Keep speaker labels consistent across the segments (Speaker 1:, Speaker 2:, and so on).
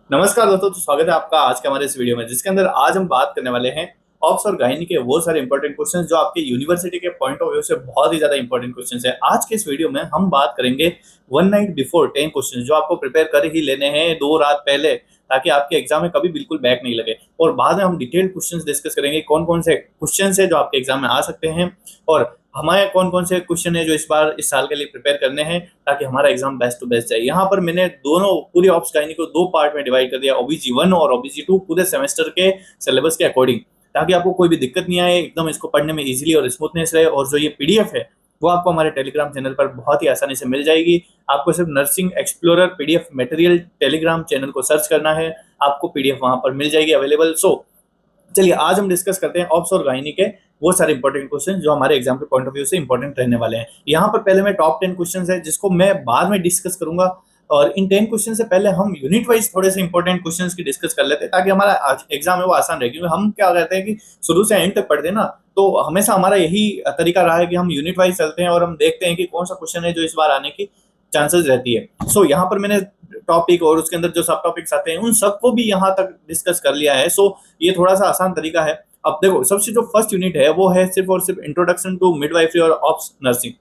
Speaker 1: नमस्कार दोस्तों, तो स्वागत है आपका आज के हमारे इस वीडियो में, जिसके अंदर आज हम बात करने वाले हैं ऑप्स और गायनी के वो सारे इंपॉर्टेंट क्वेश्चंस जो आपके यूनिवर्सिटी के पॉइंट ऑफ व्यू से बहुत ही ज्यादा इंपॉर्टेंट क्वेश्चंस है। आज के इस वीडियो में हम बात करेंगे वन नाइट बिफोर 10 क्वेश्चंस जो आपको प्रिपेयर कर ही लेने हैं 2 रात पहले, ताकि आपके एग्जाम में कभी बिल्कुल बैक नहीं लगे। और बाद में हम डिटेल्ड क्वेश्चंस डिस्कस करेंगे कौन कौन से क्वेश्चंस है जो आपके एग्जाम में आ सकते हैं, और हमारे कौन कौन से क्वेश्चन है जो इस साल के लिए प्रिपेयर करने हैं, ताकि हमारा एग्जाम बेस्ट टू बेस्ट जाए। यहाँ पर मैंने दोनों पूरी ऑप्स गाइनी को 2 पार्ट में डिवाइड कर दिया, ओबीजी 1 और ओबीजी 2, पूरे सेमेस्टर के सिलेबस के अकॉर्डिंग, ताकि आपको कोई भी दिक्कत नहीं आए, एकदम इसको पढ़ने में इजीली और स्मूथनेस रहे। और जो ये पीडीएफ है वो आपको हमारे टेलीग्राम चैनल पर बहुत ही आसानी से मिल जाएगी। आपको सिर्फ nursing explorer PDF material Telegram channel को सर्च करना है, आपको पीडीएफ वहां पर मिल जाएगी अवेलेबल। चलिए आज हम डिस्कस करते हैं ऑप्स और गायनी के वो सारे इंपॉर्टेंट क्वेश्चन जो हमारे एग्जाम के पॉइंट ऑफ व्यू से इंपॉर्टेंट रहने वाले हैं। यहाँ पर पहले मैं टॉप 10 क्वेश्चन है जिसको मैं बाद में डिस्कस करूंगा, और इन 10 क्वेश्चन से पहले हम यूनिट वाइज थोड़े से इंपॉर्टेंट क्वेश्चंस की डिस्कस कर लेते हैं, ताकि हमारा एग्जाम है वो आसान रहे। क्योंकि हम क्या करते हैं कि शुरू से एंड तक पढ़ते हैं ना, तो हमेशा हमारा यही तरीका रहा है कि हम यूनिट वाइज चलते हैं और हम देखते हैं कि कौन सा क्वेश्चन है जो इस बार आने की चांसेस रहती है। यहाँ पर मैंने टॉपिक और उसके अंदर जो सब टॉपिक्स आते हैं उन सबको भी यहाँ तक डिस्कस कर लिया है। ये थोड़ा सा आसान तरीका है। अब देखो, सबसे जो फर्स्ट यूनिट है वो है सिर्फ और सिर्फ इंट्रोडक्शन टू मिडवाइफरी और ऑप्स नर्सिंग।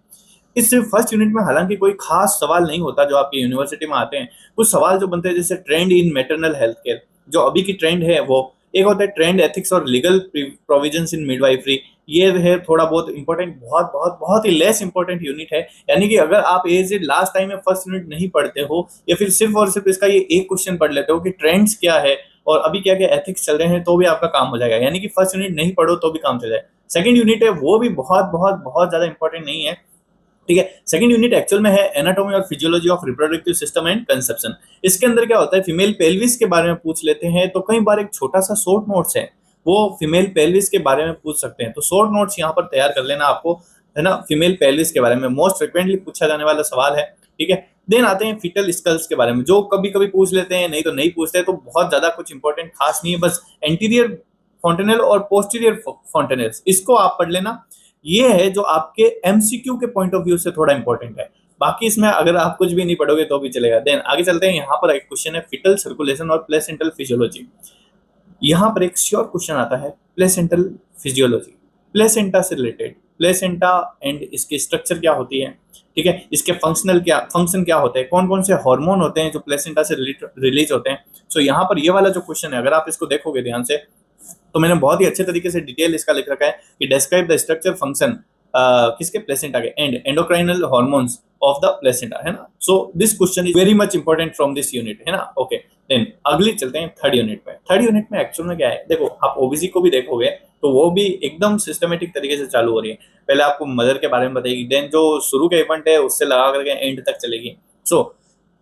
Speaker 1: इस सिर्फ फर्स्ट यूनिट में हालांकि कोई खास सवाल नहीं होता जो आपकी यूनिवर्सिटी में आते हैं। कुछ सवाल जो बनते हैं जैसे ट्रेंड इन मैटरनल हेल्थ केयर, जो अभी की ट्रेंड है वो एक होता है ट्रेंड एथिक्स और लीगल प्रोविजंस इन मिडवाइफरी। ये है थोड़ा बहुत इंपॉर्टेंट, बहुत बहुत बहुत ही लेस इंपॉर्टेंट यूनिट है। यानी कि अगर आप एज इट लास्ट टाइम में फर्स्ट यूनिट नहीं पढ़ते हो, या फिर सिर्फ और सिर्फ इसका ये एक क्वेश्चन पढ़ लेते हो कि ट्रेंड्स क्या है और अभी क्या क्या एथिक्स चल रहे हैं, तो भी आपका काम हो जाएगा। यानी कि फर्स्ट यूनिट नहीं पढ़ो तो भी काम चल जाए। सेकंड यूनिट है वो भी बहुत बहुत बहुत ज्यादा इंपॉर्टेंट नहीं है, ठीक है। सेकंड यूनिट एक्चुअल में है एनाटॉमी और physiology of reproductive system and conception. इसके अंदर क्या होता है, फीमेल पेल्विस के बारे में पूछ लेते हैं, तो कई बार एक छोटा सा शॉर्ट नोट्स है वो फीमेल पेल्विस के बारे में पूछ सकते हैं। तो शॉर्ट नोट्स यहाँ पर तैयार कर लेना आपको, है ना। फीमेल पेल्विस के बारे में मोस्ट फ्रिक्वेंटली पूछा जाने वाला सवाल है, ठीक है। देन आते हैं फीटल स्कल्स के बारे में, जो कभी कभी पूछ लेते हैं, नहीं तो नहीं पूछते, तो बहुत ज्यादा कुछ इंपॉर्टेंट खास नहीं है। बस एंटीरियर फॉन्टेनल और पोस्टीरियर फॉन्टेनल्स, इसको आप पढ़ लेना। ये है जो आपके एमसीक्यू के पॉइंट ऑफ व्यू से थोड़ा इंपॉर्टेंट है। बाकी इसमें अगर आप कुछ भी नहीं पढ़ोगे तो भी चलेगा। देन आगे चलते हैं। यहाँ पर एक क्वेश्चन है फिटल सर्कुलेशन और प्लेसेंटल फिजियोलॉजी। यहाँ पर एक श्योर क्वेश्चन आता है प्लेसेंटल फिजियोलॉजी, प्लेसेंटा से रिलेटेड, प्लेसेंटा एंड इसकी स्ट्रक्चर क्या होती है, ठीक है। इसके फंक्शन क्या होते हैं, कौन कौन से हार्मोन होते हैं जो प्लेसेंटा से रिलीज होते हैं। यहाँ पर ये वाला जो क्वेश्चन है, अगर आप इसको देखोगे ध्यान से, तो मैंने बहुत ही अच्छे तरीके से डिटेल इसका लिख रखा है कि डिस्क्राइब द स्ट्रक्चर फंक्शन किसके, प्लेसेंटा के, and endocrinal hormones of the placenta, है ना। This question is very much important from this unit, है ना। ओके, देन अगली चलते हैं थर्ड यूनिट में। थर्ड यूनिट में एक्चुअल में क्या है, देखो आप ओबीसी को भी देखोगे तो वो भी एकदम सिस्टमेटिक तरीके से चालू हो रही है। पहले आपको मदर के बारे में बताएगी, देन जो शुरू के इवेंट है उससे लगा करके एंड तक चलेगी।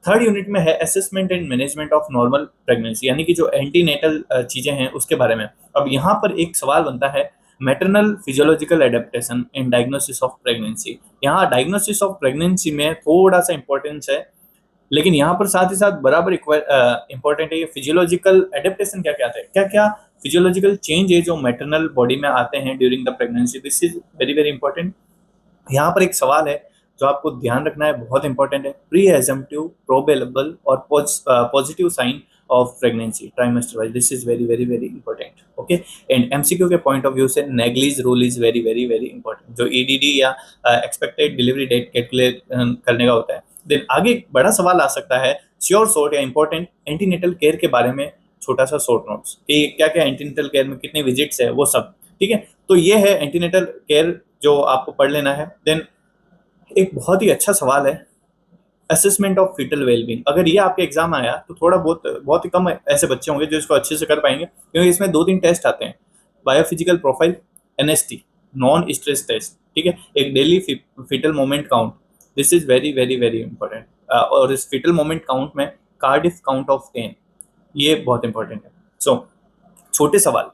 Speaker 1: थर्ड यूनिट में है assessment and management of normal pregnancy, यानी कि जो एंटीनेटल चीजें हैं उसके बारे में। अब यहाँ पर एक सवाल बनता है maternal physiological adaptation and diagnosis of pregnancy. यहाँ डायग्नोसिस ऑफ प्रेगनेंसी में थोड़ा सा इंपॉर्टेंस है, लेकिन यहाँ पर साथ ही साथ बराबर इंपॉर्टेंट है ये फिजियोलॉजिकल एडेप्टेशन क्या क्या है, क्या क्या फिजियोलॉजिकल चेंज है जो मैटरनल बॉडी में आते हैं during the pregnancy. This is very very important. यहाँ पर एक सवाल है जो आपको ध्यान रखना है, बहुत इंपॉर्टेंट है, प्री एजम्पटिव, प्रोबेबल और positive sign of pregnancy trimester wise. This is very very very important, okay. And MCQ के पॉइंट ऑफ व्यू से Naegele's rule is very very very important, जो ईडीडी या एक्सपेक्टेड डिलीवरी डेट कैलकुलेट करने का होता है। Then आगे एक बड़ा सवाल आ सकता है श्योर शॉर्ट या इंपॉर्टेंट एंटीनेटल केयर के बारे में, छोटा सा शॉर्ट नोट्स कि क्या क्या एंटीनेटल केयर में कितने विजिट्स है वो सब, ठीक है। तो ये है एंटीनेटल केयर जो आपको पढ़ लेना है। देन एक बहुत ही अच्छा सवाल है असेसमेंट ऑफ फीटल वेलबींग। अगर ये आपके एग्जाम आया तो थोड़ा बहुत ही कम ऐसे बच्चे होंगे जो इसको अच्छे से कर पाएंगे, क्योंकि इसमें 2-3 टेस्ट आते हैं, biophysical profile, NST, non stress test, ठीक है, एक daily fetal movement count. This is very very very important. और इस फीटल मोमेंट काउंट में कार्डिफ काउंट ऑफ 10, ये बहुत इंपॉर्टेंट है। छोटे सवाल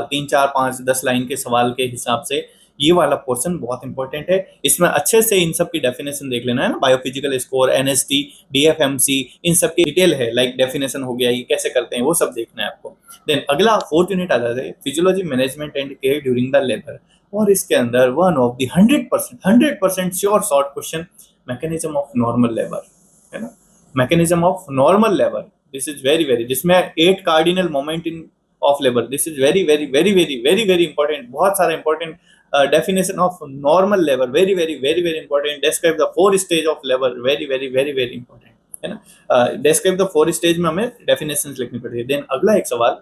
Speaker 1: 3, 4, 5, 10 लाइन के सवाल के हिसाब से ये वाला पोर्शन बहुत इंपॉर्टेंट है। इसमें अच्छे से इन सब की डेफिनेशन देख लेना है ना, बायोफिजिकल स्कोर, एनएसटी, डीएफएमसी, इन सब की डिटेल है, लाइक डेफिनेशन हो गया, ये कैसे करते हैं वो सब देखना है आपको। देन अगला फोर्थ यूनिट आ जाता है physiology management and care during the labour, और इसके अंदर one of the 100% sure short question mechanism of normal labour, है ना। Mechanism of normal labour, this is very very, जिसमें 8 cardinal moment in of labour, this is very very very very very very important, बहुत सारा important definition of normal labour, very very very very important, describe the 4 stage of labour, very very very very important, है ना। Describe the 4 stage में हमें definitions लिखनी पड़ती है। Then अगला एक सवाल,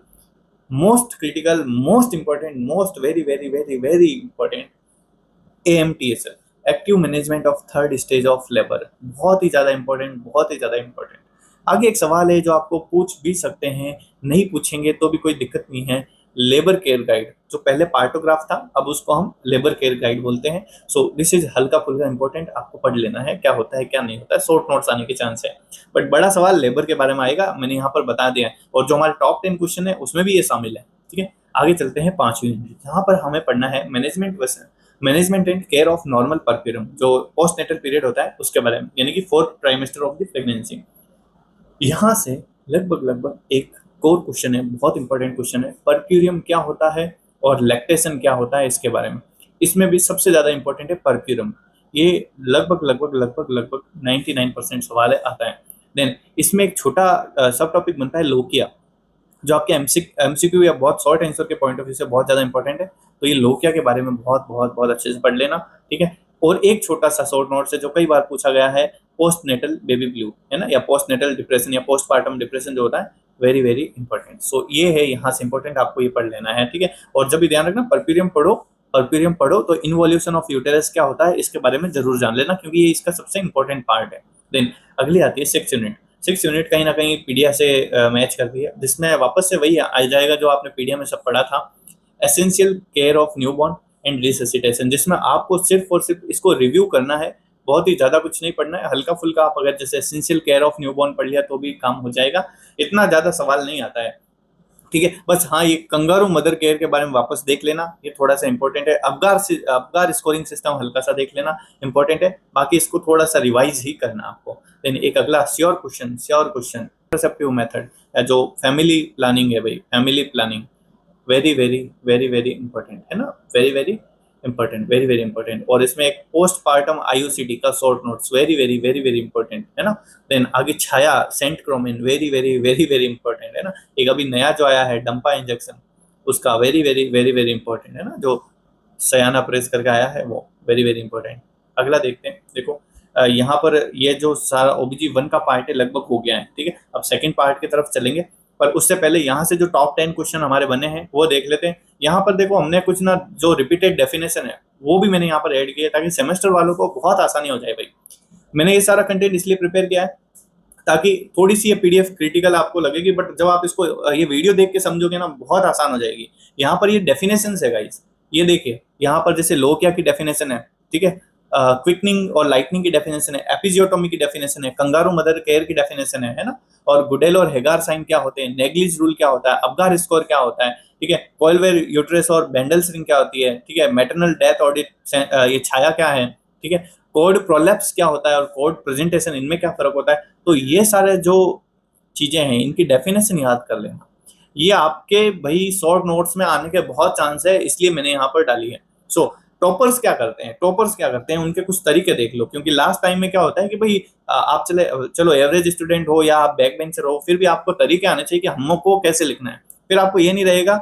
Speaker 1: most critical, most important, most very very very very important, AMTS, active management of third stage of labour, बहुत ही ज्यादा इंपॉर्टेंट, बहुत ही ज्यादा इंपॉर्टेंट। आगे एक सवाल है जो आपको पूछ भी सकते हैं, नहीं पूछेंगे तो भी कोई दिक्कत नहीं है, लेबर केयर गाइड, जो पहले पार्टोग्राफ था अब उसको हम लेबर केयर गाइड बोलते हैं। सो दिस इज हल्का फुल्का इंपॉर्टेंट, आपको पढ़ लेना है क्या होता है क्या नहीं होता है, शॉर्ट नोट्स आने के चांस है, बट बड़ा सवाल लेबर के बारे में आएगा, मैंने यहाँ पर बता दिया है, और जो हमारे टॉप 10 क्वेश्चन है उसमें भी ये शामिल है, ठीक है। आगे चलते हैं 5वीं यूनिट, यहाँ पर हमें पढ़ना है management and care of normal puerperium, जो पोस्ट नेटल पीरियड होता है उसके बारे में, यानी कि 4th trimester of the pregnancy. यहाँ से लगभग एक कोर क्वेश्चन है, बहुत इंपॉर्टेंट क्वेश्चन है, परक्यूरियम क्या होता है और लैक्टेशन क्या होता है इसके बारे में। इसमें भी सबसे ज्यादा इंपॉर्टेंट है परक्यूरियम, ये लगभग 99% सवाल आता है। देन इसमें एक छोटा सब टॉपिक बनता है लोकिया, जो आपके एमसीक्यू या बहुत शॉर्ट आंसर के पॉइंट ऑफ व्यू से बहुत ज्यादा इंपॉर्टेंट है, तो ये लोकिया के बारे में बहुत बहुत बहुत अच्छे से पढ़ लेना, ठीक है। और एक छोटा सा शॉर्ट नोट से जो कई बार पूछा गया है, पोस्ट नेटल बेबी ब्लू, है ना, या पोस्ट नेटल डिप्रेशन या पोस्ट पार्टम डिप्रेशन जो होता है, वेरी वेरी इंपॉर्टेंट। सो ये है यहाँ से इंपॉर्टेंट, आपको ये पढ़ लेना है, ठीक है। और जब भी ध्यान रखना, परप्यूरियम पढ़ो तो इन्वोल्यूशन ऑफ यूटेरस क्या होता है इसके बारे में जरूर जान लेना, क्योंकि ये इसका सबसे इंपॉर्टेंट पार्ट है। देन अगली आती है 6th यूनिट। 6th यूनिट कहीं ना कहीं पीडिया से मैच करती है, जिसमें वापस से वही आ जाएगा जो आपने पीडिया में सब पढ़ा था, essential care of newborn and resuscitation, जिसमें आपको सिर्फ और सिर्फ इसको रिव्यू करना है, बहुत ही ज्यादा कुछ नहीं पढ़ना है, हल्का फुल्का आप अगर जैसे एसेंशियल केयर ऑफ न्यूबॉर्न पढ़ लिया तो भी काम हो जाएगा, इतना ज्यादा सवाल नहीं आता है, ठीक है। बस हाँ, ये कंगारू मदर केयर के बारे में वापस देख लेना, ये थोड़ा सा इंपॉर्टेंट है। अबगार स्कोरिंग सिस्टम हल्का सा देख लेना, इंपॉर्टेंट है, बाकी इसको थोड़ा सा रिवाइज ही करना आपको। देन एक अगला श्योर क्वेश्चन कंट्रासेप्टिव मेथड, जो फैमिली प्लानिंग है भाई, family planning very very very very important है ना, very very important, very very important. और इसमें एक पोस्ट पार्टम IUCD का short notes, very very very very important है ना। देन आगे Chhaya centchroman, very very very very important है ना। एक अभी नया जो आया है डंपा इंजेक्शन, उसका very very very very important है ना, जो सयाना प्रेस करके आया है वो वेरी वेरी इंपॉर्टेंट। अगला देखते हैं, देखो यहाँ पर ये जो सारा OBG1 का पार्ट है लगभग हो गया है, ठीक है। अब सेकंड पार्ट की तरफ चलेंगे, पर उससे पहले यहाँ से जो टॉप 10 क्वेश्चन हमारे बने हैं वो देख लेते हैं। यहाँ पर देखो हमने कुछ ना जो रिपीटेड डेफिनेशन है वो भी मैंने यहाँ पर ऐड किया, ताकि सेमेस्टर वालों को बहुत आसानी हो जाए भाई। मैंने ये सारा कंटेंट इसलिए प्रिपेयर किया है ताकि थोड़ी सी ये PDF क्रिटिकल आपको लगेगी, बट जब आप इसको ये वीडियो देख के समझोगे ना बहुत आसान हो जाएगी। यहाँ पर ये डेफिनेशन है गाइस, ये देखिए यहाँ पर जैसे लोकिया की डेफिनेशन है, ठीक है, क्विकनिंग और लाइटनिंग की डेफिनेशन है, एपिजियोटोमी की डेफिनेशन है, कंगारू मदर केयर की डेफिनेशन है ना, और गुडेल और हेगार साइन क्या होते हैं, नेग्लिज रूल क्या होता है, अबगार स्कोर क्या होता है, ठीक है, कोइलवेयर यूट्रस और बेंडल्स रिंग क्या होती है, ठीक है, मैटरनल डेथ ऑडिट ये छाया क्या है, ठीक है, कोड प्रोलैप्स क्या होता है और कोड प्रेजेंटेशन, इनमें क्या फर्क होता है। तो ये सारे जो चीजें हैं इनकी डेफिनेशन याद कर लेना, ये आपके भाई शॉर्ट नोट्स में आने के बहुत चांस है, इसलिए मैंने यहाँ पर डाली है। सो टॉपर्स क्या करते हैं उनके कुछ तरीके देख लो, क्योंकि लास्ट टाइम में क्या होता है कि भाई आप चलो एवरेज स्टूडेंट हो या आप बैक बेंचर हो, फिर भी आपको तरीके आने चाहिए कि हमको कैसे लिखना है, फिर आपको ये नहीं रहेगा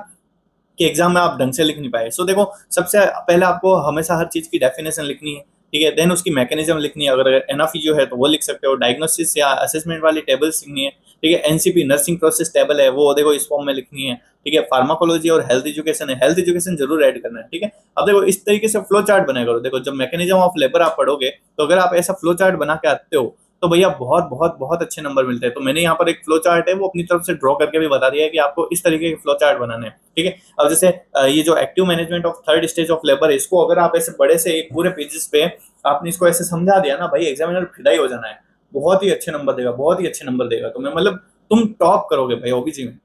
Speaker 1: कि एग्जाम में आप ढंग से लिख नहीं पाए। सो देखो सबसे पहले आपको हमेशा हर चीज की डेफिनेशन लिखनी है, ठीक है, देन उसकी मैकेनिज्म लिखनी है, अगर एनएफई जो है तो वो लिख सकते हो, डायग्नोसिस या असेसमेंट वाली टेबल्स लिखनी है, ठीक है, एनसीपी नर्सिंग प्रोसेस टेबल है वो देखो इस फॉर्म में लिखनी है, ठीक है, फार्माकोलॉजी और हेल्थ एजुकेशन है, हेल्थ एजुकेशन जरूर ऐड करना है, ठीक है। अब देखो इस तरीके से फ्लो चार्ट बनाया करो, देखो जब मैकेनिज्म ऑफ लेबर आप पढ़ोगे तो अगर आप ऐसा फ्लो चार्ट बना के आते हो तो भैया बहुत बहुत बहुत अच्छे नंबर मिलते हैं। तो मैंने यहाँ पर एक फ्लो चार्ट है वो अपनी तरफ से ड्रॉ करके भी बता दिया है कि आपको इस तरीके के फ्लो चार्ट बनाने हैं, ठीक है। अब जैसे ये जो active management of third stage of labour है, इसको अगर आप ऐसे बड़े से एक पूरे पेजेस पे आपने इसको ऐसे समझा दिया ना भाई, एग्जामिनर फिदा ही हो जाना है, बहुत ही अच्छे नंबर देगा, बहुत ही अच्छे नंबर देगा तुम्हें, मतलब तुम टॉप करोगे भाई ओबीसी में,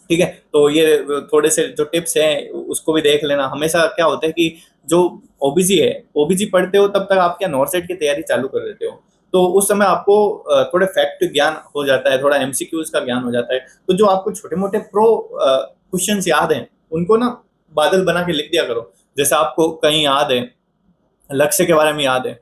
Speaker 1: ठीक है। तो ये थोड़े से जो टिप्स हैं उसको भी देख लेना। हमेशा क्या होता है कि जो ओबीसी पढ़ते हो तब तक आप क्या नॉर्सेट की तैयारी चालू कर देते हो, तो उस समय आपको थोड़े फैक्ट ज्ञान हो जाता है, थोड़ा एमसीक्यूज का ज्ञान हो जाता है, तो जो आपको छोटे मोटे प्रो क्वेश्चन याद हैं उनको ना बादल बना के लिख दिया करो। जैसे आपको कहीं याद है लक्ष्य के बारे में याद है,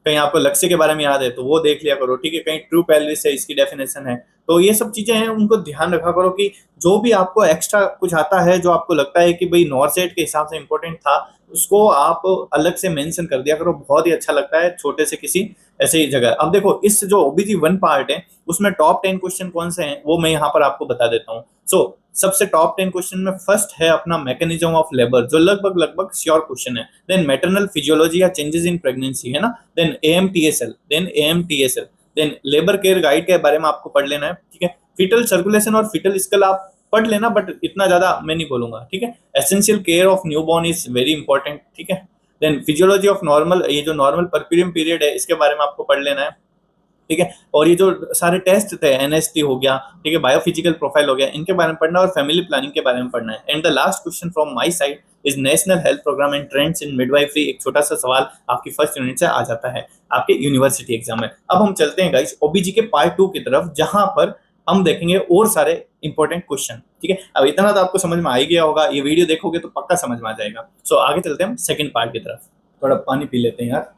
Speaker 1: कहीं आपको लक्ष्य के बारे में याद है तो वो देख लिया करो, ठीक है, कहीं ट्रू पैलिस है इसकी डेफिनेशन है तो ये सब चीजें हैं, उनको ध्यान रखा करो कि जो भी आपको एक्स्ट्रा कुछ आता है जो आपको लगता है कि भाई नॉर्सेट के हिसाब से इंपॉर्टेंट था, उसको आप अलग से मेंशन कर दिया करो। बहुत ही अच्छा लगता है छोटे से किसी ऐसे ही जगह। अब देखो इस जो ओबीजी 1 पार्ट है उसमें टॉप 10 क्वेश्चन कौन से हैं वो मैं यहाँ पर आपको बता देता हूँ। सबसे टॉप 10 क्वेश्चन में फर्स्ट है अपना मैकेनिज्म ऑफ लेबर, जो लगभग लगभग श्योर क्वेश्चन है। देन मैटरनल फिजियोलॉजी या चेंजेस इन प्रेगनेंसी, है ना। Then AMTSL, then labour care guide के बारे में आपको पढ़ लेना है, ठीक है। फीटल सर्कुलेशन और फीटल स्कल आप पढ़ लेना, बट इतना ज्यादा मैं नहीं बोलूंगा, ठीक है। Essential care of newborn is very important, ठीक है। देन फिजियोलॉजी ऑफ नॉर्मल, ये जो नॉर्मल परप्यूरियम पीरियड है इसके बारे में आपको पढ़ लेना है, ठीक है। और ये जो सारे टेस्ट थे, एनएसटी हो गया, ठीक है, बायोफिजिकल प्रोफाइल हो गया, इनके बारे में पढ़ना और फैमिली प्लानिंग के बारे में पढ़ना है। And the last question from my side is national health programme and trends in midwifery. एक छोटा सा सवाल आपकी फर्स्ट यूनिट से आ जाता है आपके यूनिवर्सिटी एग्जाम में। अब हम चलते हैं गाइस ओबीजी के पार्ट 2 की तरफ, जहां पर हम देखेंगे और सारे इंपॉर्टेंट क्वेश्चन, ठीक है। अब इतना तो आपको समझ में आ ही गया होगा, ये वीडियो देखोगे तो पक्का समझ में आ जाएगा। आगे चलते हैं हम सेकंड पार्ट की तरफ। थोड़ा पानी पी लेते हैं यार।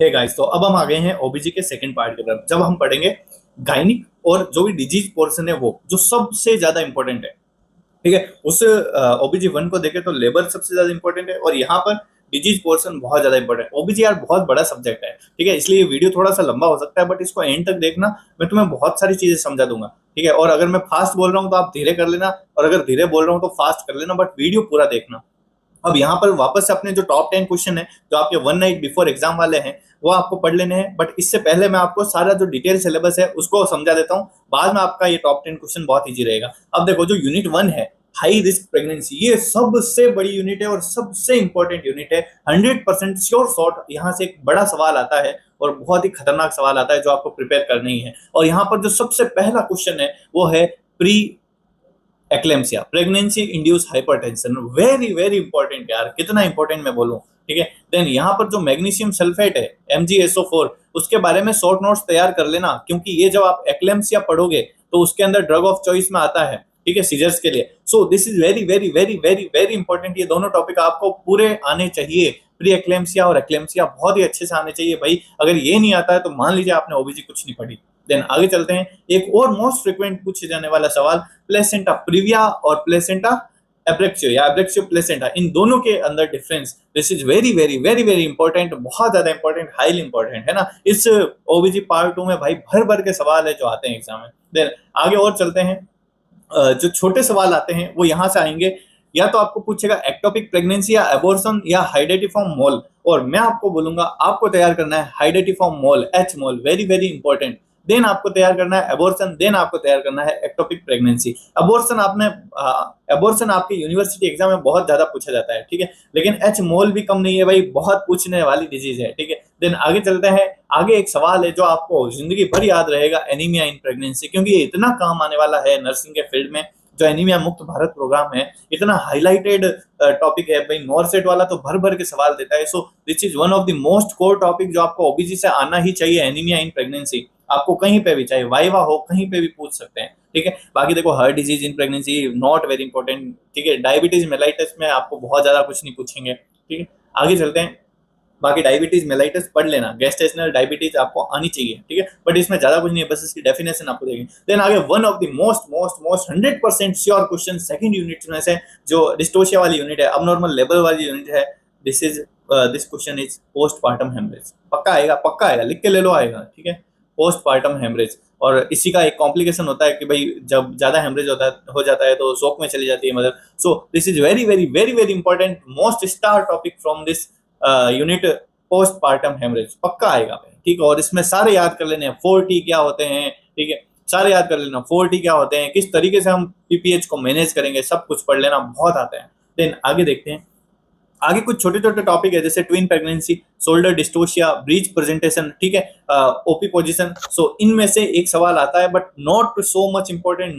Speaker 1: हे गाइस, तो अब हम आ गए हैं ओबीजी के सेकंड पार्ट की तरफ, जब हम पढ़ेंगे गायनिक और जो भी डिजीज पोर्शन है वो जो सबसे ज्यादा इंपॉर्टेंट है, ठीक है। उस ओबीजी 1 को देखें तो लेबर सबसे ज्यादा इंपॉर्टेंट है, और यहाँ पर डिजीज पोर्शन बहुत ज्यादा इंपॉर्टेंट है। ओबीजी यार बहुत बड़ा सब्जेक्ट है, ठीक है, इसलिए वीडियो थोड़ा सा लंबा हो सकता है, बट इसको एंड तक देखना, मैं तुम्हें बहुत सारी चीजें समझा दूंगा, ठीक है। और अगर मैं फास्ट बोल रहा हूँ तो आप धीरे कर लेना, और अगर धीरे बोल रहा हूँ तो फास्ट कर लेना, बट वीडियो पूरा देखना। अब यहाँ पर वापस से अपने जो टॉप 10 क्वेश्चन है जो आपके 1 नाइट बिफोर एग्जाम वाले हैं वो आपको पढ़ लेने हैं, बट इससे पहले मैं आपको सारा जो डिटेल सिलेबस है उसको समझा देता हूँ, बाद में आपका ये टॉप 10 क्वेश्चन बहुत इजी रहेगा। अब देखो जो यूनिट 1 है हाई रिस्क प्रेगनेंसी, ये सबसे बड़ी यूनिट है और सबसे इंपॉर्टेंट यूनिट है। 100% श्योर शॉट यहाँ से एक बड़ा सवाल आता है और बहुत ही खतरनाक सवाल आता है जो आपको प्रिपेयर करना ही है। और यहाँ पर जो सबसे पहला क्वेश्चन है वो है pre eclampsia, pregnancy induce hypertension. Very very important यार, कितना इंपॉर्टेंट मैं बोलूं, ठीक है। देन यहाँ पर जो मैग्नीशियम सल्फेट है MgSO4, उसके बारे में शॉर्ट नोट्स तैयार कर लेना, क्योंकि ये जब आप एक्लेम्सिया पढ़ोगे तो उसके अंदर ड्रग ऑफ चॉइस में आता है, ठीक है, सीजर्स के लिए। This is very very very very very important. ये दोनों टॉपिक आपको पूरे आने चाहिए, प्री एक्लेम्सिया और एक्लेम्सिया बहुत ही अच्छे से आने चाहिए भाई। अगर ये नहीं आता है तो मान लीजिए आपने ओबीजी कुछ नहीं पढ़ी। देन आगे चलते हैं, एक और मोस्ट फ्रिक्वेंट पूछे जाने वाला सवाल, प्लेसेंटा प्रिविया और प्लेसेंटा एब्रेक्सियो या एब्रेक्सियो प्लेसेंटा, इन दोनों के अंदर difference. This is very very very very important, बहुत ज्यादा इंपॉर्टेंट, हाईली इंपॉर्टेंट, है ना। इस ओबीजी पार्ट 2 में भाई भर भर के सवाल है जो आते हैं एग्जाम में। देन आगे और चलते हैं, जो छोटे सवाल आते हैं वो यहाँ से आएंगे। या तो आपको पूछेगा एक्टोपिक प्रेगनेंसी या एबॉर्शन या हाइडेटिफॉर्म मोल, और मैं आपको बोलूंगा आपको तैयार करना है हाइडेटिफॉर्म मोल, एच मोल, वेरी वेरी इंपॉर्टेंट। देन आपको तैयार करना है एबॉर्शन, देन आपको तैयार करना है एक्टोपिक प्रेगनेंसी। एबॉर्शन आपके यूनिवर्सिटी एग्जाम में बहुत ज्यादा पूछा जाता है, ठीक है, लेकिन एच मोल भी कम नहीं है भाई, बहुत पूछने वाली डिजीज है, ठीक है। देन आगे चलते हैं, आगे एक सवाल है जो आपको जिंदगी भर याद रहेगा, एनीमिया इन प्रेगनेंसी, क्योंकि ये इतना काम आने वाला है नर्सिंग के फील्ड में। जो एनीमिया मुक्त भारत प्रोग्राम है, इतना हाईलाइटेड टॉपिक है भाई, नॉर्सेट वाला तो भर भर के सवाल देता है। This is one of the most core topic जो आपको ओबीजी से आना ही चाहिए, एनीमिया इन प्रेगनेंसी। आपको कहीं पे भी, चाहे वाइवा हो, कहीं पे भी पूछ सकते हैं, ठीक है। बाकी देखो heart disease in pregnancy not very important, ठीक है। डायबिटीज मेलाइटिस में आपको बहुत ज्यादा कुछ नहीं पूछेंगे, ठीक है। आगे चलते हैं, बाकी डायबिटीज मेलाइटिस पढ़ लेना, गेस्टेशनल डायबिटीज आपको आनी चाहिए, ठीक है, बट इसमें ज्यादा कुछ नहीं है, बस इसकी डेफिनेशन आपको देंगे। देन आगे one of the most most most 100% sure question second unit में से, जो डिस्टोशिया वाली यूनिट है, अबनॉर्मल लेवल वाली यूनिट है, this question is postpartum haemorrhage. पक्का आएगा, लिख के ले लो, आएगा, ठीक है, पोस्टपार्टम हेमरेज। और इसी का एक कॉम्प्लिकेशन होता है कि भाई जब ज्यादा हेमरेज हो जाता है तो शोक में चली जाती है mother. This is very very very very important, most star topic from this unit, postpartum haemorrhage, पक्का आएगा, ठीक है। और इसमें सारे याद कर लेने हैं, 4T क्या होते हैं, ठीक है, सारे याद कर लेना, 4T क्या होते हैं, किस तरीके से हम पीपीएच को मैनेज करेंगे, सब कुछ पढ़ लेना, बहुत आते हैं। देन आगे देखते हैं, आगे कुछ छोटे छोटे टॉपिक है जैसे twin pregnancy, shoulder dystocia, breech presentation, ठीक है, ओपी पोजीशन। इनमें से एक सवाल आता है, but not so much important,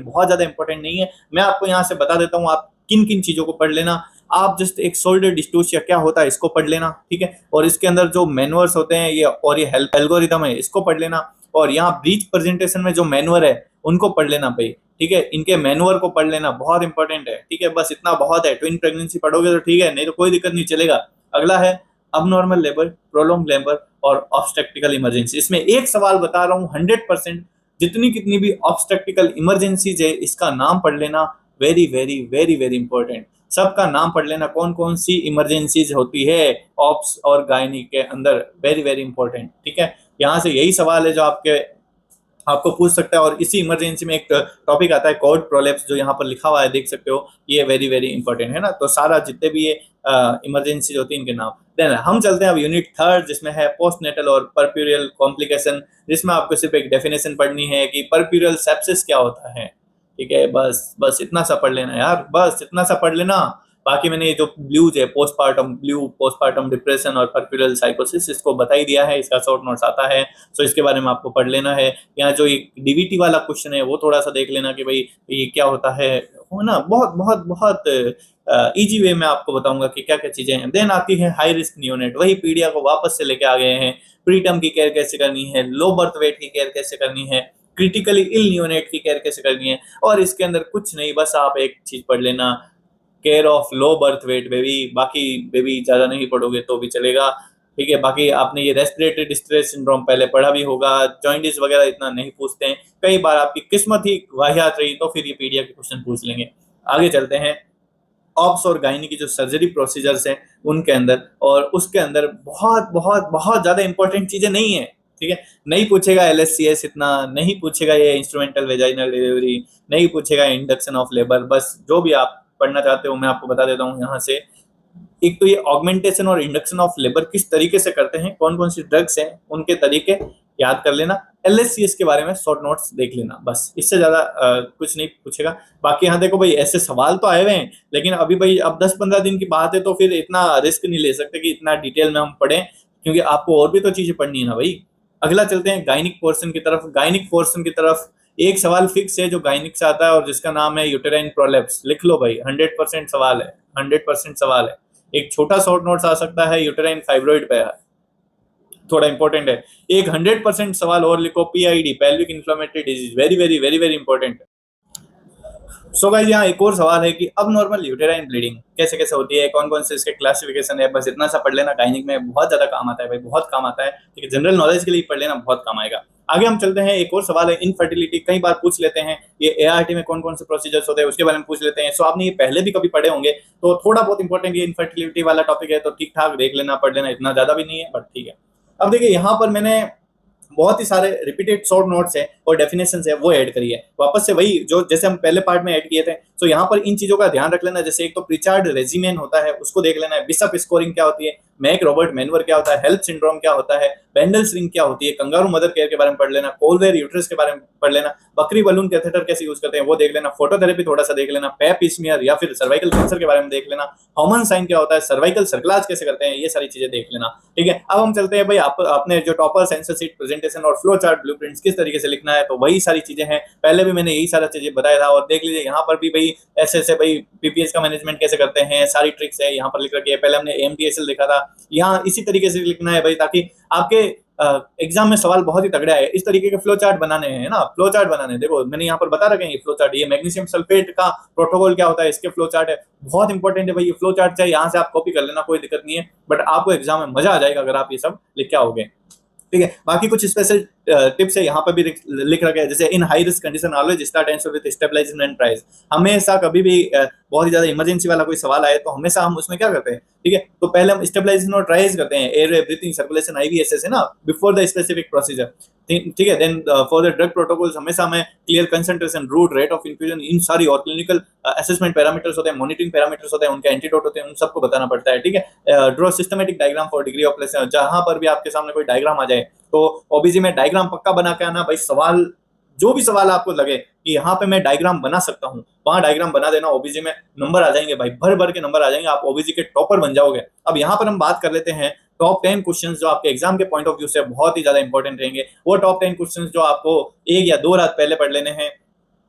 Speaker 1: बहुत ज्यादा इंपॉर्टेंट नहीं है। मैं आपको यहाँ से बता देता हूँ आप किन किन चीजों को पढ़ लेना। आप जस्ट एक शोल्डर डिस्टोशिया क्या होता है इसको पढ़ लेना, ठीक है, और इसके अंदर जो मैनुअल्स होते हैं ये और ये हेल्प एल्गोरिथम है इसको पढ़ लेना। और यहाँ ब्रीच प्रेजेंटेशन में जो मैनुअर है उनको पढ़ लेना भाई, ठीक है, इनके मैनुअर को पढ़ लेना बहुत इंपॉर्टेंट है, ठीक है, बस इतना बहुत है। ट्विन प्रेगनेंसी पढ़ोगे तो ठीक है, नहीं तो कोई दिक्कत नहीं, चलेगा। अगला है अबनॉर्मल लेबर, प्रोलॉन्ग लेबर और ऑब्स्टेट्रिकल इमरजेंसी। इसमें एक सवाल बता रहा हूँ 100%, जितनी कितनी भी ऑब्स्टेट्रिकल इमरजेंसीज है इसका नाम पढ़ लेना, very very very very important. सबका नाम पढ़ लेना, कौन कौन सी इमरजेंसीज होती है ऑप्स और गायनी के अंदर, वेरी वेरी इंपॉर्टेंट, ठीक है। यहाँ से यही सवाल है जो आपको पूछ सकता है। और इसी इमरजेंसी में एक टॉपिक आता है कॉर्ड प्रोलेप्स, जो यहाँ पर लिखा हुआ है, देख सकते हो, ये वेरी वेरी इंपॉर्टेंट है ना। तो सारा जितने भी ये इमरजेंसी होती है इनके नाम। देन हम चलते हैं अब यूनिट थर्ड, जिसमें है पोस्टनेटल और परप्यूरियल कॉम्प्लिकेशन, जिसमें आपको सिर्फ एक डेफिनेशन पढ़नी है कि परप्यूरियल सेप्सिस क्या होता है, ठीक है। बस इतना सा पढ़ लेना यार, बस इतना सा पढ़ लेना। बाकी मैंने ये जो ब्लूज है, पोस्टपार्टम ब्लू, पोस्टपार्टम डिप्रेशन और परप्यूरियल साइकोसिस, इसको बता ही दिया है, इसका शॉर्ट नोट्स आता है, तो इसके बारे में आपको पढ़ लेना है। यहाँ जो एक डीवीटी वाला क्वेश्चन है वो थोड़ा सा देख लेना कि भाई ये क्या होता है ना, बहुत बहुत बहुत इजी वे में आपको बताऊंगा कि क्या क्या चीजें हैं। देन आती है हाई रिस्क नियोनेट, वही पीडिया को वापस से लेके आ गए हैं। प्रीटर्म की केयर कैसे करनी है, लो बर्थ वेट की केयर कैसे करनी है, क्रिटिकली इल नियोनेट की केयर कैसे करनी है, और इसके अंदर कुछ नहीं, बस आप एक चीज पढ़ लेना, care of low birth weight baby. बाकी बेबी ज्यादा नहीं पढ़ोगे तो भी चलेगा, ठीक है। बाकी आपने ये रेस्पिरेटरी डिस्ट्रेस सिंड्रोम पहले पढ़ा भी होगा, जॉइंटिस वगैरह इतना नहीं पूछते हैं, कई बार आपकी किस्मत ही वाहियात रही तो फिर ये पीडिया के क्वेश्चन पूछ लेंगे। आगे चलते हैं ऑप्स और गायनी की जो सर्जरी प्रोसीजर्स हैं उनके अंदर, और उसके अंदर बहुत बहुत बहुत ज्यादा इंपॉर्टेंट चीजें नहीं है, ठीक है। नहीं पूछेगा एलएससीएस, इतना नहीं पूछेगा ये इंस्ट्रूमेंटल वेजाइनल डिलीवरी, नहीं पूछेगा इंडक्शन ऑफ लेबर, बस जो भी आप पढ़ना चाहते हो मैं आपको बता देता हूँ यहाँ से। एक तो ये ऑगमेंटेशन और इंडक्शन ऑफ लेबर किस तरीके से करते हैं, कौन कौन सी ड्रग्स हैं, उनके तरीके याद कर लेना। एलएससीएस के बारे में शॉर्ट नोट्स देख लेना, बस इससे ज्यादा कुछ नहीं पूछेगा। बाकी यहाँ देखो भाई, ऐसे सवाल तो आए हुए हैं, लेकिन अभी भाई अब 10-15 दिन की बात है, तो फिर इतना रिस्क नहीं ले सकते कि इतना डिटेल में हम पढ़ें, क्योंकि आपको और भी तो चीजें पढ़नी है ना भाई। अगला चलते हैं गायनिक पोर्शन की तरफ। गायनिक पोर्शन की तरफ एक सवाल फिक्स है जो गायनिक से आता है, और जिसका नाम है यूटेराइन प्रोलेप्स। लिख लो भाई, 100% सवाल है, 100% सवाल है। एक छोटा शॉर्ट नोट्स आ सकता है यूटेराइन फाइब्रॉइड पे, थोड़ा इंपॉर्टेंट है। एक 100% सवाल और लिखो, PID, pelvic inflammatory disease, very very very very important. So guys, यहाँ एक और सवाल है कि अब नॉर्मल यूटेराइन ब्लीडिंग कैसे कैसे होती है, कौन कौन से इसके क्लासिफिकेशन है, बस इतना सा पढ़ लेना। गायनिक में बहुत ज्यादा काम आता है भाई, बहुत काम आता है, ठीक है। जनरल नॉलेज के लिए पढ़ लेना, बहुत काम आएगा। आगे हम चलते हैं, एक और सवाल है इनफर्टिलिटी, कई बार पूछ लेते हैं, ये एआरटी में कौन कौन से प्रोसीजर्स होते हैं उसके बारे में पूछ लेते हैं। सो आपने ये पहले भी कभी पढ़े होंगे, तो थोड़ा बहुत इंपॉर्टेंट ये इनफर्टिलिटी वाला टॉपिक है, तो ठीक ठाक देख लेना, पढ़ लेना, इतना ज्यादा भी नहीं है, बट ठीक है। अब देखिए, यहाँ पर मैंने बहुत ही सारे रिपीटेड शॉर्ट नोट्स है और डेफिनेशंस है वो ऐड करी है, वापस से वही जो जैसे हम पहले पार्ट में ऐड किए थे। तो यहाँ पर इन चीजों का ध्यान रख लेना, जैसे एक तो प्रिचार्ड रेजिमेन होता है, उसको देख लेना है, बिशप स्कोरिंग क्या होती है, मैक रॉबर्ट मैनवर क्या होता है, हेल्प सिंड्रोम क्या होता है, बेंडल्स रिंग क्या होती है, कंगारू मदर केयर के बारे में पढ़ लेना, कोलवेयर यूट्रस के बारे में पढ़ लेना, बकरी बलून कैथेटर कैसे यूज करते हैं वो देख लेना, फोटोथेरेपी थोड़ा सा देख लेना, पेप स्मीयर या फिर सर्वाइकल कैंसर के बारे में देख लेना, हॉर्मोन साइन क्या होता है, सर्वाइकल सर्कलाज कैसे करते हैं, ये सारी चीजें देख लेना, ठीक है। अब हम चलते हैं भाई, आपने जो टॉपर सेंसर सीट प्रेजेंटेशन और फ्लो चार्ट ब्लूप्रिंट्स किस तरीके से लिखना है, तो वही सारी चीजें हैं, पहले भी मैंने यही सारा चीजें बताया था। और देख लीजिए यहाँ पर भी भाई ऐसे भाई पीपीएस का मैनेजमेंट कैसे करते हैं, सारी ट्रिक्स है यहाँ पर लिख रखी है। पहले हमने एमटीएसएल देखा था, यहाँ इसी तरीके से लिखना है भाई, ताकि आपके एग्जाम में सवाल बहुत ही तगड़ा है। इस तरीके के फ्लो चार्ट बनाने हैं ना, फ्लो चार्ट बनाने, देखो मैंने यहाँ पर बता रखे हैं फ्लो चार्ट, ये मैग्नीशियम सल्फेट का प्रोटोकॉल क्या होता है, इसके फ्लो चार्ट है, बहुत इंपॉर्टेंट है भाई ये फ्लो चार्ट, चाहे यहाँ से आप कॉपी कर लेना, कोई दिक्कत नहीं है, बट आपको एग्जाम में मजा आ जाएगा अगर आप ये सब लिख के आओगे, ठीक है। बाकी कुछ स्पेशल टिप्स है यहाँ पर भी लिख रखा है, जैसे in high risk condition always start answer with stabilisation and triage. हमेशा कभी भी बहुत ही ज्यादा इमरजेंसी वाला कोई सवाल आए तो हमेशा हम उसमें क्या करते हैं, ठीक है, तो पहले हम स्टेबलाइजेशन और ट्राइज करते हैं, एयर ब्रीथिंग सर्कुलेशन आईवीएसएस है ना, बिफोर द स्पेसिफिक प्रोसीजर, ठीक है। Then for the drug protocols हमेशा हमें clear concentration, route, rate of infusion, इन सारी और क्लिनिकल असेसमेंट पैरामीटर्स होते हैं, मॉनिटरिंग पैरामीटर्स होते हैं, उनके एंटीडोट होते हैं, उन सबको बताना पड़ता है, ठीक है। Draw systematic diagram for degree of laceration, जहां पर भी आपके सामने कोई डायग्राम आ जाए तो ओबीजी में डायग्राम पक्का बना के आना भाई। सवाल जो भी सवाल आपको लगे कि यहाँ पे मैं डायग्राम बना सकता हूँ, वहां डायग्राम बना देना, ओबीजी में नंबर आ जाएंगे भाई, भर भर के नंबर आ जाएंगे, आप ओबीजी के टॉपर बन जाओगे। अब यहाँ पर हम बात कर लेते हैं टॉप 10 क्वेश्चंस जो आपके एग्जाम के पॉइंट ऑफ व्यू से बहुत ही ज्यादा इंपॉर्टेंट रहेंगे। वो टॉप 10 क्वेश्चंस जो आपको 1 या 2 रात पहले पढ़ लेने हैं,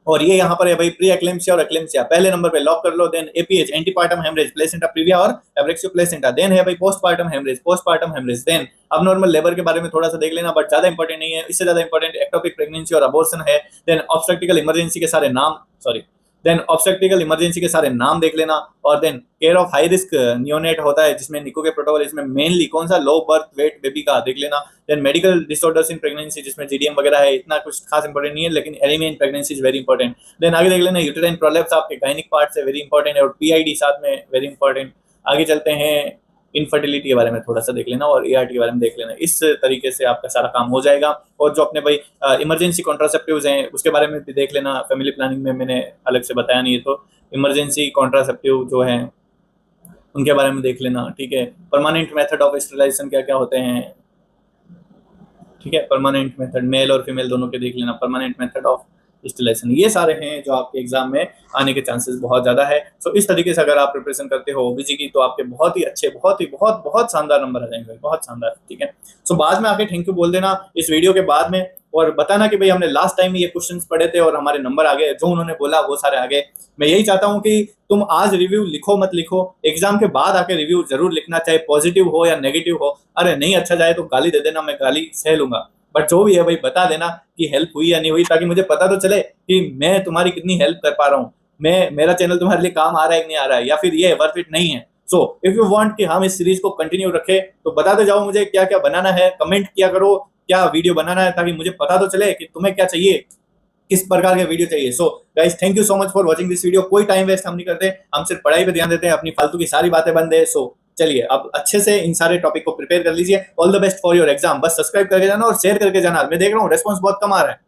Speaker 1: और ये यहाँ पर है भाई प्री एक्लेम्सिया और एक्लेम्सिया, पहले नंबर पे लॉक कर लो। Then APH antepartum haemorrhage, placenta previa और एब्रेक्सियो प्लेसेंटा। देन है भाई postpartum haemorrhage, postpartum haemorrhage. Then abnormal labour के बारे में थोड़ा सा देख लेना, बट ज्यादा इंपॉर्टेंट नहीं है, इससे ज्यादा इंपॉर्टेंट एक्टोपिक प्रेगनेंसी और अबॉर्शन है। देन ऑब्स्टेट्रिकल इमरजेंसी के सारे नाम, सॉरी, देन ऑब्स्टेट्रिकल इमरजेंसी के सारे नाम देख लेना। और then care of high risk neonate होता है जिसमें निको के प्रोटोकॉल, इसमें मेनली कौन सा, लो बर्थ वेट बेबी का देख लेना। Then medical disorders in pregnancy जिसमें जीडीएम वगैरह है, इतना कुछ खास इंपॉर्टेंट नहीं है, लेकिन anaemia in pregnancy is very important. Then आगे देख लेना यूटेराइन प्रोलैप्स आपके गायनिक पार्ट से वेरी इंपॉर्टेंट है, और पीआईडी साथ में वेरी इंपॉर्टेंट। आगे चलते हैं, इनफर्टिलिटी के बारे में थोड़ा सा देख लेना और एआरटी के बारे में देख लेना। इस तरीके से आपका सारा काम हो जाएगा। और जो अपने भाई इमरजेंसी कॉन्ट्रासेप्टिव्स हैं उसके बारे में भी देख लेना, फैमिली प्लानिंग में मैंने अलग से बताया नहीं है, तो इमरजेंसी कॉन्ट्रासेप्टिव जो है उनके बारे में देख लेना, ठीक है। परमानेंट मेथड ऑफ स्टेरिलाइजेशन क्या क्या होते हैं, ठीक है, परमानेंट मेथड मेल और फीमेल दोनों के देख लेना, परमानेंट मेथड ऑफ स्टेरिलाइजेशन, ये सारे हैं जो आपके एग्जाम में आने के चांसेस बहुत ज्यादा है। सो इस तरीके से अगर आप प्रिपरेशन करते हो ओबीसी की तो आपके बहुत ही अच्छे, बहुत ही बहुत बहुत शानदार नंबर आ जाएंगे, बहुत शानदार, ठीक है। सो बाद में आके थैंक यू बोल देना इस वीडियो के बाद में, और बताना कि भाई हमने लास्ट टाइम ये क्वेश्चंस पढ़े थे और हमारे नंबर आ गए, जो उन्होंने बोला वो सारे आ गए। मैं यही चाहता हूँ कि तुम आज रिव्यू लिखो मत लिखो, एग्जाम के बाद आके रिव्यू जरूर लिखना, चाहे पॉजिटिव हो या नेगेटिव हो। अरे नहीं अच्छा जाए तो गाली दे देना, मैं गाली सह लूंगा, बट जो भी है भाई बता देना कि हेल्प हुई या नहीं हुई, ताकि मुझे पता तो चले कि मैं तुम्हारी कितनी हेल्प कर पा रहा हूँ, मेरा चैनल तुम्हारे लिए काम आ रहा है कि नहीं आ रहा है, या फिर ये वर्थ इट नहीं है। सो इफ यू वांट कि हम इस सीरीज को कंटिन्यू रखें तो बताते जाओ मुझे क्या क्या बनाना है, कमेंट किया करो क्या वीडियो बनाना है, ताकि मुझे पता तो चले कि तुम्हें क्या चाहिए, किस प्रकार के वीडियो चाहिए। So guys thank you so much for watching this video. कोई टाइम वेस्ट हम नहीं करते, हम सिर्फ पढ़ाई पे ध्यान देते हैं, अपनी फालतू की सारी बातें बंद है। सो चलिए अब अच्छे से इन सारे टॉपिक को प्रिपेयर कर लीजिए। All the best for your exam. बस सब्सक्राइब करके जाना और शेयर करके जाना। मैं देख रहा हूँ रेस्पॉन्स बहुत कम आ रहा है।